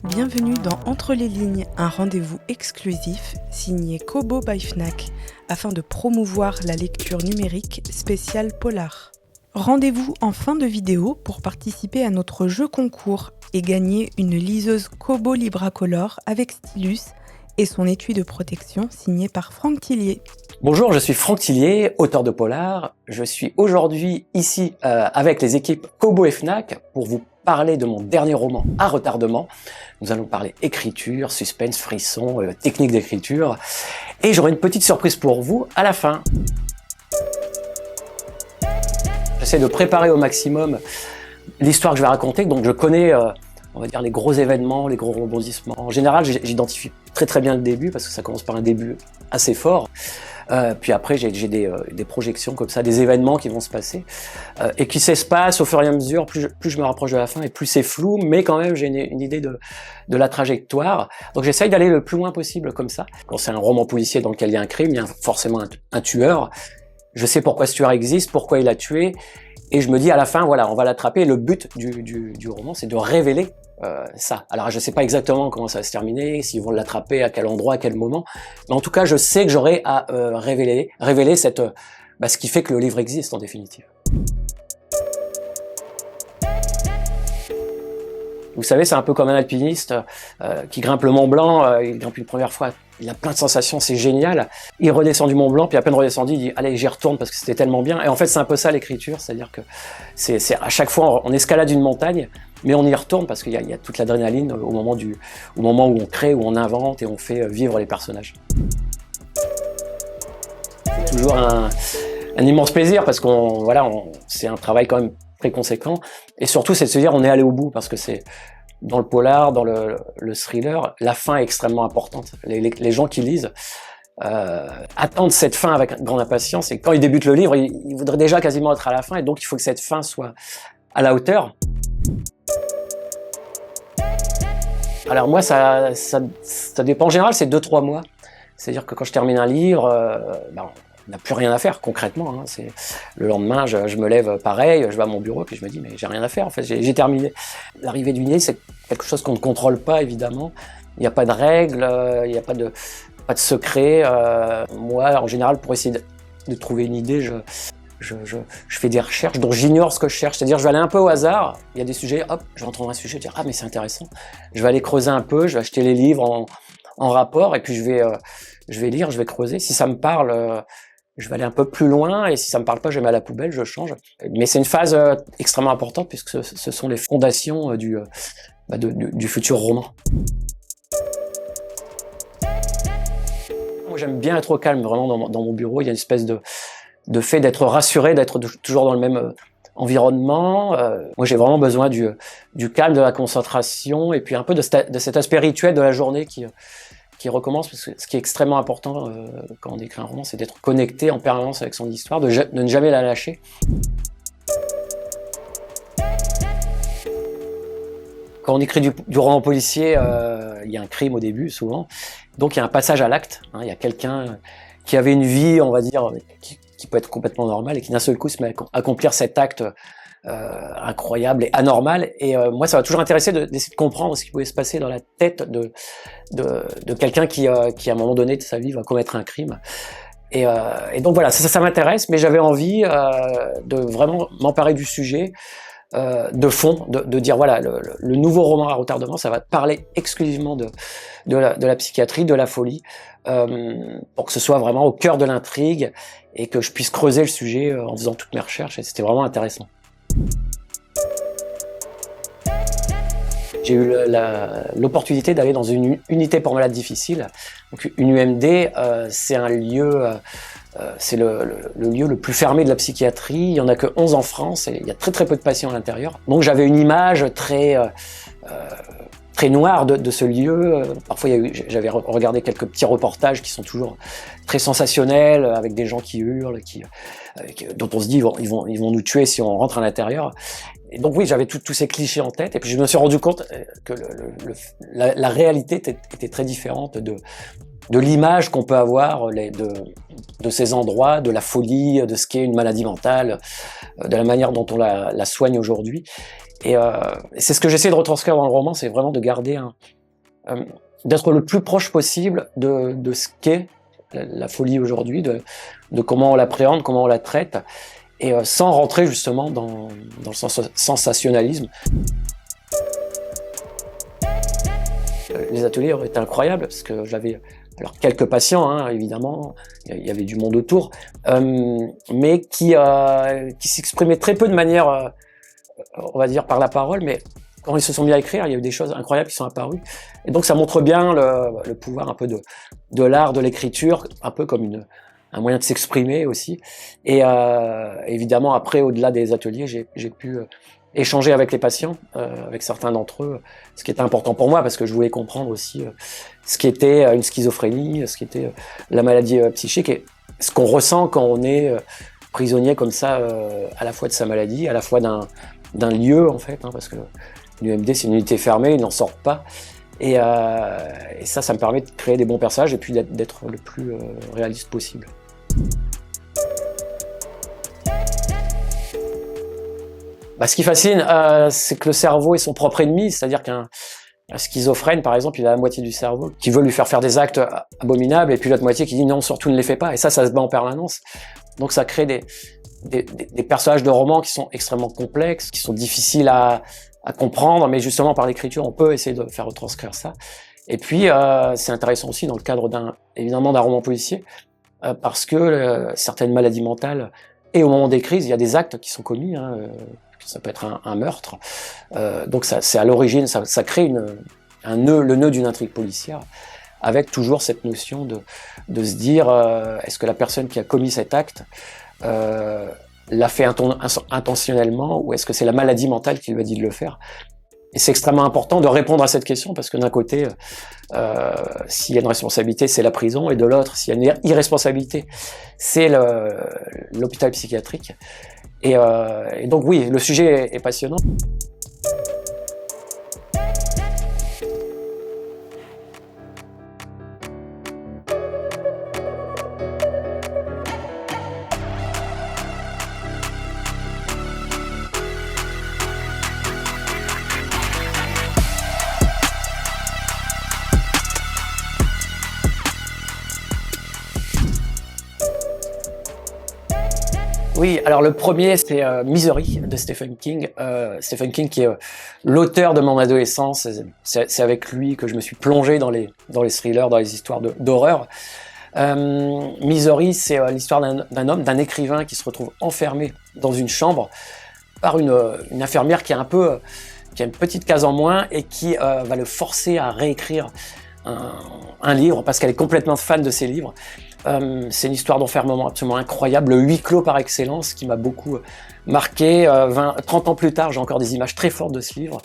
Bienvenue dans Entre les lignes, un rendez-vous exclusif signé Kobo by Fnac afin de promouvoir la lecture numérique spéciale Polar. Rendez-vous en fin de vidéo pour participer à notre jeu concours et gagner une liseuse Kobo Libracolor avec stylus et son étui de protection signé par Franck Tillier. Bonjour, je suis Franck Tillier, auteur de Polar. Je suis aujourd'hui ici avec les équipes Kobo et Fnac pour vous parler de mon dernier roman à retardement. Nous allons parler écriture, suspense, frisson, technique d'écriture. Et j'aurai une petite surprise pour vous à la fin. J'essaie de préparer au maximum l'histoire que je vais raconter, donc je connais on va dire les gros événements, les gros rebondissements. En général, j'identifie très bien le début parce que ça commence par un début assez fort. Puis après, j'ai des projections comme ça, des événements qui vont se passer et qui s'espacent au fur et à mesure. Plus je me rapproche de la fin et plus c'est flou, mais quand même j'ai une idée de la trajectoire. Donc j'essaye d'aller le plus loin possible comme ça. Quand c'est un roman policier dans lequel il y a un crime, il y a forcément un tueur. Je sais pourquoi ce tueur existe, pourquoi il a tué. Et je me dis à la fin, voilà, on va l'attraper. Le but du roman, c'est de révéler ça. Alors je sais pas exactement comment ça va se terminer, s'ils vont l'attraper, à quel endroit, à quel moment. Mais en tout cas, je sais que j'aurai à révéler cette, ce qui fait que le livre existe en définitive. Vous savez, c'est un peu comme un alpiniste qui grimpe le Mont Blanc, il grimpe une première fois, il a plein de sensations, c'est génial. Il redescend du Mont Blanc, puis à peine redescendu, il dit « Allez, j'y retourne parce que c'était tellement bien ». Et en fait, c'est un peu ça l'écriture, c'est-à-dire que c'est à chaque fois, on escalade une montagne, mais on y retourne parce qu'il y a toute l'adrénaline au moment où on crée, où on invente et on fait vivre les personnages. C'est toujours un immense plaisir parce c'est un travail quand même très conséquent, et surtout c'est de se dire on est allé au bout, parce que c'est dans le polar, dans le thriller, la fin est extrêmement importante. Les gens qui lisent attendent cette fin avec grande impatience, et quand ils débutent le livre, ils voudraient déjà quasiment être à la fin, et donc il faut que cette fin soit à la hauteur. Alors moi, ça dépend. En général, c'est 2-3 mois. C'est-à-dire que quand je termine un livre, on n'a plus rien à faire concrètement. C'est le lendemain, je me lève pareil, je vais à mon bureau, puis je me dis mais j'ai rien à faire. En fait, j'ai terminé. L'arrivée du livre, c'est quelque chose qu'on ne contrôle pas évidemment. Il n'y a pas de règles, il n'y a pas de secret. Moi, en général, pour essayer de trouver une idée, je fais des recherches, donc j'ignore ce que je cherche. C'est-à-dire, je vais aller un peu au hasard. Il y a des sujets, hop, je vais entendre un sujet, dire ah mais c'est intéressant. Je vais aller creuser un peu, je vais acheter les livres en rapport, et puis je vais lire, je vais creuser. Si ça me parle, je vais aller un peu plus loin, et si ça me parle pas, je mets à la poubelle, je change. Mais c'est une phase extrêmement importante puisque ce sont les fondations du futur roman. Moi, j'aime bien être au calme, vraiment dans mon bureau. Il y a une espèce de fait d'être rassuré, d'être toujours dans le même environnement. Moi, j'ai vraiment besoin du calme, de la concentration, et puis un peu de cet aspect rituel de la journée qui recommence, parce que ce qui est extrêmement important quand on écrit un roman, c'est d'être connecté en permanence avec son histoire, de ne jamais la lâcher. Quand on écrit du roman policier, il y a un crime au début, souvent, donc il y a un passage à l'acte. Il y a quelqu'un qui avait une vie, on va dire, qui peut être complètement normale, et qui d'un seul coup se met à accomplir cet acte incroyable et anormal. Et moi, ça m'a toujours intéressé d'essayer de comprendre ce qui pouvait se passer dans la tête de quelqu'un qui, à un moment donné de sa vie, va commettre un crime. Et donc voilà, ça m'intéresse, mais j'avais envie de vraiment m'emparer du sujet de fond, de dire voilà, le nouveau roman à retardement, ça va parler exclusivement de la psychiatrie, de la folie, pour que ce soit vraiment au cœur de l'intrigue et que je puisse creuser le sujet en faisant toutes mes recherches, et c'était vraiment intéressant. J'ai eu l'opportunité d'aller dans une unité pour malades difficiles. Donc une UMD, c'est un lieu, c'est le lieu le plus fermé de la psychiatrie. Il n'y en a que 11 en France, et il y a très peu de patients à l'intérieur. Donc j'avais une image très noire de ce lieu. Parfois, j'avais regardé quelques petits reportages qui sont toujours très sensationnels, avec des gens qui hurlent, dont on se dit ils vont nous tuer si on rentre à l'intérieur. Et donc oui, j'avais tous ces clichés en tête, et puis je me suis rendu compte que la réalité était très différente de l'image qu'on peut avoir de ces endroits, de la folie, de ce qu'est une maladie mentale, de la manière dont on la soigne aujourd'hui. Et c'est ce que j'essaie de retranscrire dans le roman, c'est vraiment de garder d'être le plus proche possible de ce qu'est la folie aujourd'hui, de comment on l'appréhende, comment on la traite, et sans rentrer justement dans le sensationnalisme. Les ateliers auraient été incroyables parce que j'avais quelques patients, hein, évidemment, il y avait du monde autour, mais qui s'exprimaient très peu de manière, on va dire, par la parole, mais quand ils se sont mis à écrire, il y a eu des choses incroyables qui sont apparues. Et donc ça montre bien le pouvoir un peu de l'art, de l'écriture, un peu comme un moyen de s'exprimer aussi. Et évidemment, après, au-delà des ateliers, j'ai pu échanger avec les patients, avec certains d'entre eux, ce qui était important pour moi, parce que je voulais comprendre aussi ce qu'était une schizophrénie, ce qu'était la maladie psychique, et ce qu'on ressent quand on est prisonnier comme ça, à la fois de sa maladie, à la fois d'un lieu, en fait, hein, parce que l'UMD, c'est une unité fermée, ils n'en sortent pas. Et ça me permet de créer des bons personnages et puis d'être le plus réaliste possible. Ce qui fascine, c'est que le cerveau est son propre ennemi, c'est-à-dire qu'un schizophrène, par exemple, il a la moitié du cerveau qui veut lui faire des actes abominables, et puis l'autre moitié qui dit non, surtout ne les fais pas. Et ça se bat en permanence. Donc ça crée des personnages de romans qui sont extrêmement complexes, qui sont difficiles à comprendre, mais justement par l'écriture, on peut essayer de faire retranscrire ça. Et puis, c'est intéressant aussi dans le cadre évidemment d'un roman policier, parce que certaines maladies mentales, et au moment des crises, il y a des actes qui sont commis, hein, ça peut être un meurtre. Donc c'est à l'origine, ça crée le nœud d'une intrigue policière, avec toujours cette notion de se dire, est-ce que la personne qui a commis cet acte l'a fait intentionnellement, ou est-ce que c'est la maladie mentale qui lui a dit de le faire? Et c'est extrêmement important de répondre à cette question, parce que d'un côté, s'il y a une responsabilité, c'est la prison, et de l'autre, s'il y a une irresponsabilité, c'est l'hôpital psychiatrique. Et donc oui, le sujet est passionnant. Oui, alors le premier, c'est Misery de Stephen King. Stephen King qui est l'auteur de mon adolescence. C'est avec lui que je me suis plongé dans les thrillers, dans les histoires d'horreur. Misery, c'est l'histoire d'un homme, d'un écrivain qui se retrouve enfermé dans une chambre par une infirmière qui a une petite case en moins, et qui va le forcer à réécrire un livre parce qu'elle est complètement fan de ses livres. C'est une histoire d'enfermement absolument incroyable, le huis clos par excellence, qui m'a beaucoup marqué. 30 ans plus tard, j'ai encore des images très fortes de ce livre.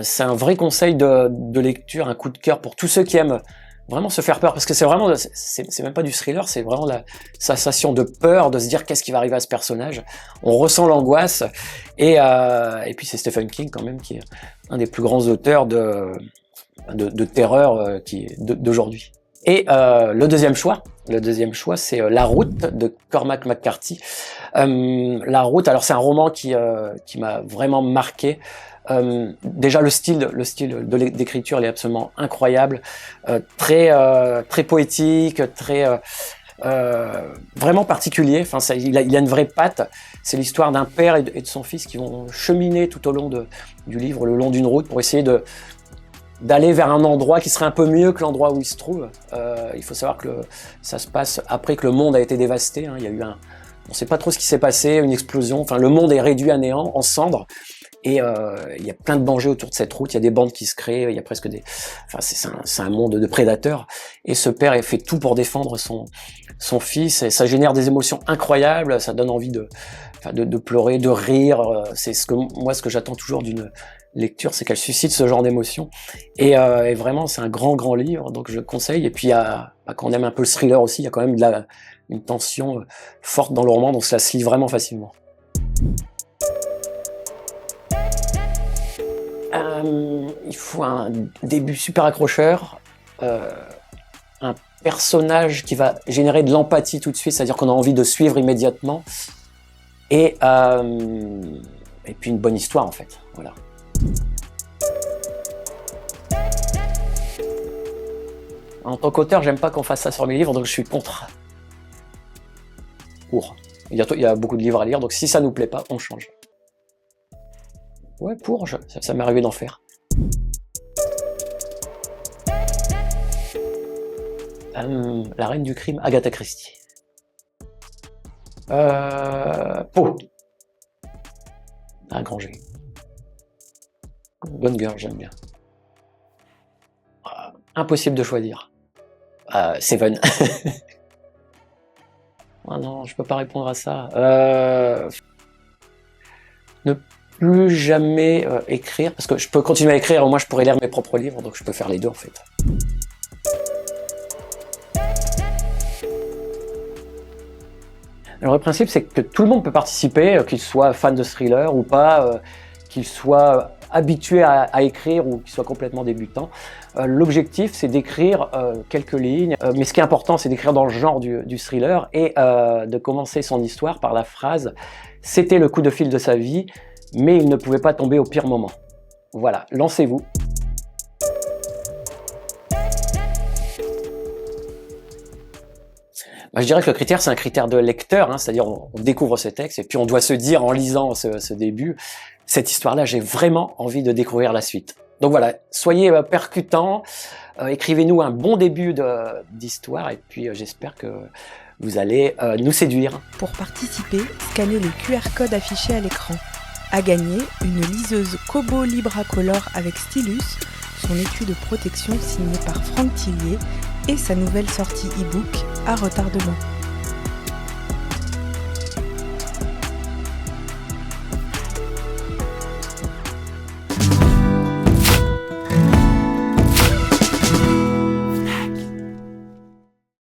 C'est un vrai conseil de lecture, un coup de cœur pour tous ceux qui aiment vraiment se faire peur, parce que c'est vraiment, c'est même pas du thriller, c'est vraiment la sensation de peur, de se dire qu'est-ce qui va arriver à ce personnage. On ressent l'angoisse, et puis c'est Stephen King quand même, qui est un des plus grands auteurs de terreur d'aujourd'hui. Et le deuxième choix, c'est La Route de Cormac McCarthy. La Route, alors c'est un roman qui m'a vraiment marqué. Déjà le style d'écriture, il est absolument incroyable, très poétique, vraiment particulier. Enfin, il a une vraie patte. C'est l'histoire d'un père et de son fils qui vont cheminer tout au long du livre, le long d'une route, pour essayer d'aller vers un endroit qui serait un peu mieux que l'endroit où il se trouve. Il faut savoir que ça se passe après que le monde a été dévasté, hein. Il y a eu on ne sait pas trop ce qui s'est passé, une explosion. Enfin, le monde est réduit à néant, en cendres. Et il y a plein de dangers autour de cette route. Il y a des bandes qui se créent. Il y a presque c'est un monde de prédateurs. Et ce père fait tout pour défendre son fils. Et ça génère des émotions incroyables. Ça donne envie de pleurer, de rire. C'est ce que j'attends toujours d'une lecture, c'est qu'elle suscite ce genre d'émotions. Et vraiment, c'est un grand livre, donc je le conseille. Et puis, quand on aime un peu le thriller aussi, il y a quand même une tension forte dans le roman, donc ça se lit vraiment facilement. Il faut un début super accrocheur, un personnage qui va générer de l'empathie tout de suite, c'est-à-dire qu'on a envie de suivre immédiatement, et et puis une bonne histoire en fait. Voilà. En tant qu'auteur, j'aime pas qu'on fasse ça sur mes livres, donc je suis contre. Pour. Il y a beaucoup de livres à lire, donc si ça nous plaît pas, on change. Ouais, ça m'est arrivé d'en faire. La reine du crime, Agatha Christie. Pau. Un grand G. Bonne Girl, j'aime bien. Impossible de choisir. Seven. Ah non, je peux pas répondre à ça. Ne plus jamais écrire, parce que je peux continuer à écrire, au moins je pourrais lire mes propres livres, donc je peux faire les deux en fait. Alors le principe, c'est que tout le monde peut participer, qu'il soit fan de thriller ou pas, qu'il soit habitué à écrire ou qu'il soit complètement débutant. L'objectif, c'est d'écrire quelques lignes, mais ce qui est important, c'est d'écrire dans le genre du thriller et de commencer son histoire par la phrase « C'était le coup de fil de sa vie, mais il ne pouvait pas tomber au pire moment ». Voilà, lancez-vous. Je dirais que le critère, c'est un critère de lecteur, hein, c'est-à-dire on découvre ce texte et puis on doit se dire en lisant ce début, cette histoire-là, j'ai vraiment envie de découvrir la suite. Donc voilà, soyez percutants, écrivez-nous un bon début d'histoire et puis j'espère que vous allez nous séduire. Pour participer, scannez les QR codes affichés à l'écran. À gagner, une liseuse Kobo Libracolor avec stylus, son étui de protection signé par Franck Tillier et sa nouvelle sortie e-book à retardement.